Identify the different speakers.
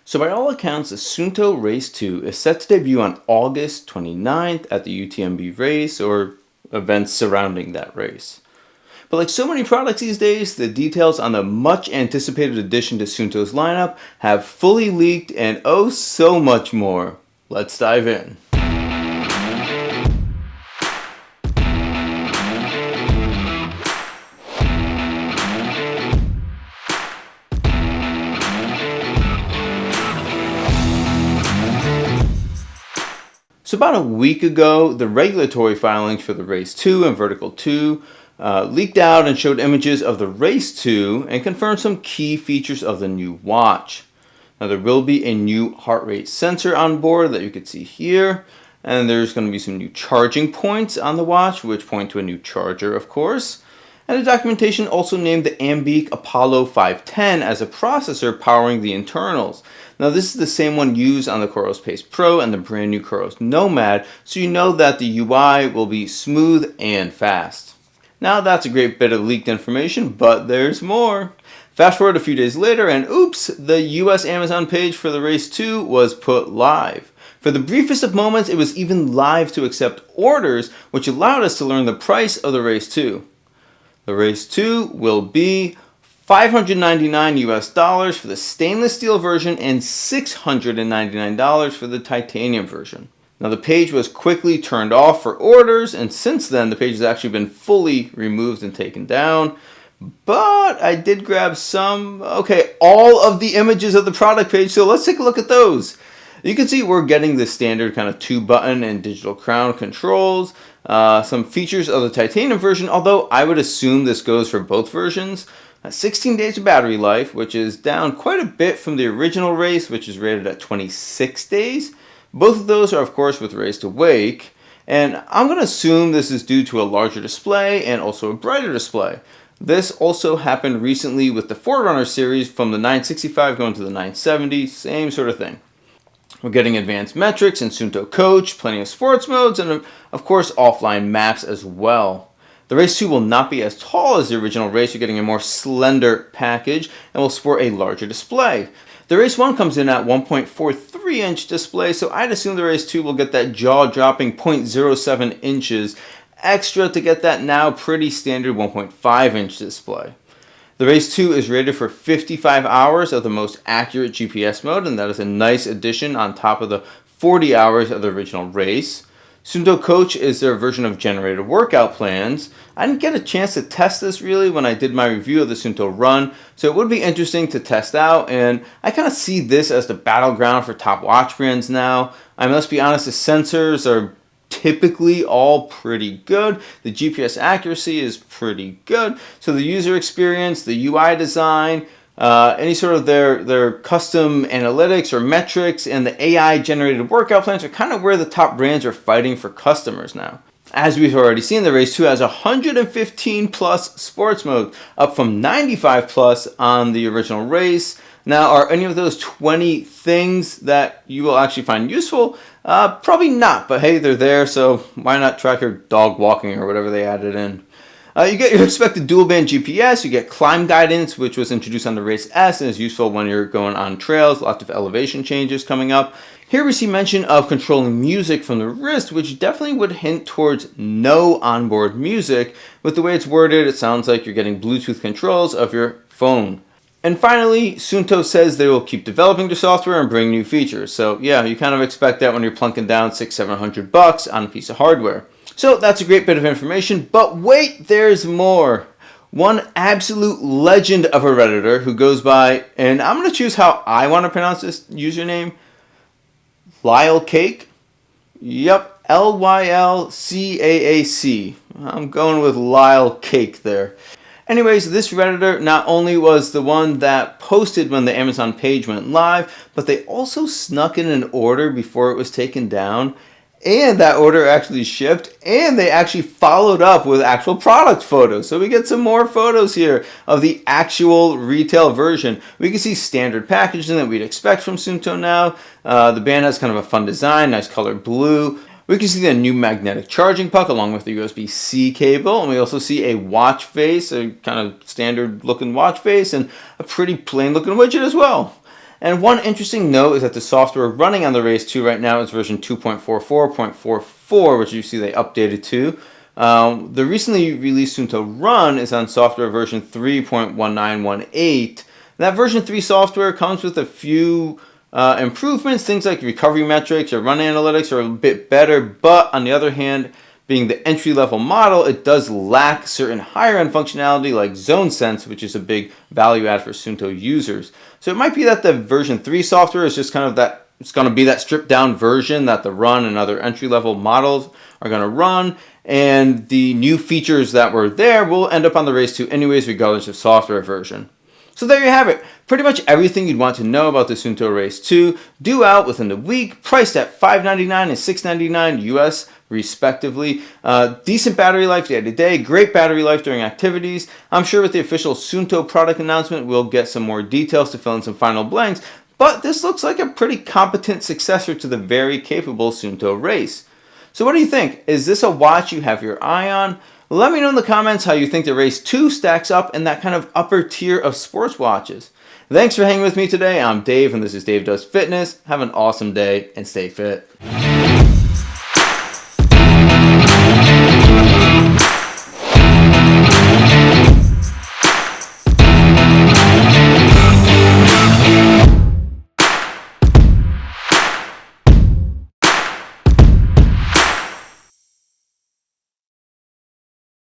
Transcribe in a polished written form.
Speaker 1: So by all accounts, the Suunto Race 2 is set to debut on August 29th at the UTMB race or events surrounding that race. But like so many products these days, the details on the much anticipated addition to Suunto's lineup have fully leaked and oh so much more. Let's dive in. So about a week ago, the regulatory filings for the Race 2 and Vertical 2 leaked out and showed images of the Race 2 and confirmed some key features of the new watch. Now there will be a new heart rate sensor on board that you can see here, and there's going to be some new charging points on the watch, which point to a new charger, of course. And the documentation also named the Ambiq Apollo 510 as a processor powering the internals. Now this is the same one used on the Coros Pace Pro and the brand new Coros Nomad, so you know that the UI will be smooth and fast. Now that's a great bit of leaked information, but there's more. Fast forward a few days later and oops, the US Amazon page for the Race 2 was put live. For the briefest of moments, it was even live to accept orders, which allowed us to learn the price of the Race 2. The Race 2 will be $599 US for the stainless steel version and $699 for the titanium version. Now the page was quickly turned off for orders, and since then the page has actually been fully removed and taken down. But I did grab all of the images of the product page, so let's take a look at those. You can see we're getting the standard kind of 2-button and digital crown controls, some features of the titanium version, although I would assume this goes for both versions. 16 days of battery life, which is down quite a bit from the original Race, which is rated at 26 days. Both of those are, of course, with Race to Wake, and I'm going to assume this is due to a larger display and also a brighter display. This also happened recently with the Forerunner series from the 965 going to the 970, same sort of thing. We're getting advanced metrics in Suunto Coach, plenty of sports modes, and of course offline maps as well. The Race 2 will not be as tall as the original Race. You're getting a more slender package and will sport a larger display. The Race 1 comes in at 1.43-inch display, so I'd assume the Race 2 will get that jaw-dropping 0.07 inches extra to get that now pretty standard 1.5-inch display. The Race 2 is rated for 55 hours of the most accurate GPS mode, and that is a nice addition on top of the 40 hours of the original Race. Suunto Coach is their version of generated workout plans. I didn't get a chance to test this really when I did my review of the Suunto Run, so it would be interesting to test out, and I kind of see this as the battleground for top watch brands now. I must be honest, the sensors are typically all pretty good. The GPS accuracy is pretty good, so the user experience, the UI design, any sort of their custom analytics or metrics and the AI generated workout plans are kind of where the top brands are fighting for customers now. As we've already seen, the Race 2 has 115 plus sports modes, up from 95 plus on the original Race. Now, are any of those 20 things that you will actually find useful? Probably not, but hey, they're there, so why not track your dog walking or whatever they added in? You get your expected dual-band GPS, you get climb guidance, which was introduced on the Race S and is useful when you're going on trails, lots of elevation changes coming up. Here we see mention of controlling music from the wrist, which definitely would hint towards no onboard music. With the way it's worded, it sounds like you're getting Bluetooth controls of your phone. And finally, Suunto says they will keep developing their software and bring new features. So yeah, you kind of expect that when you're plunking down $600-700 on a piece of hardware. So that's a great bit of information, but wait, there's more. One absolute legend of a Redditor who goes by, and I'm going to choose how I want to pronounce this username, Lyle Cake. Yep, Lylcaac. I'm going with Lyle Cake there. Anyways, this Redditor not only was the one that posted when the Amazon page went live, but they also snuck in an order before it was taken down. And that order actually shipped, and they actually followed up with actual product photos. So we get some more photos here of the actual retail version. We can see standard packaging that we'd expect from Suunto now. The band has kind of a fun design, nice color blue. We can see the new magnetic charging puck along with the USB-C cable, and we also see a watch face, a kind of standard looking watch face, and a pretty plain looking widget as well. And one interesting note is that the software running on the Race 2 right now is version 2.44.44, which you see they updated to. The recently released Suunto Run is on software version 3.1918. That version 3 software comes with a few improvements. Things like recovery metrics or run analytics are a bit better, but on the other hand, being the entry-level model, it does lack certain higher-end functionality like zone sense, which is a big value add for Suunto users. So it might be that the version 3 software is just kind of that, it's going to be that stripped-down version that the Run and other entry-level models are going to run, and the new features that were there will end up on the Race 2 anyways, regardless of software version. So there you have it. Pretty much everything you'd want to know about the Suunto Race 2, due out within the week, priced at $599 and $699 US respectively. Decent battery life day to day, great battery life during activities. I'm sure with the official Suunto product announcement, we'll get some more details to fill in some final blanks, but this looks like a pretty competent successor to the very capable Suunto Race. So what do you think? Is this a watch you have your eye on? Let me know in the comments how you think the Race 2 stacks up in that kind of upper tier of sports watches. Thanks for hanging with me today. I'm Dave, and this is Dave Does Fitness. Have an awesome day and stay fit.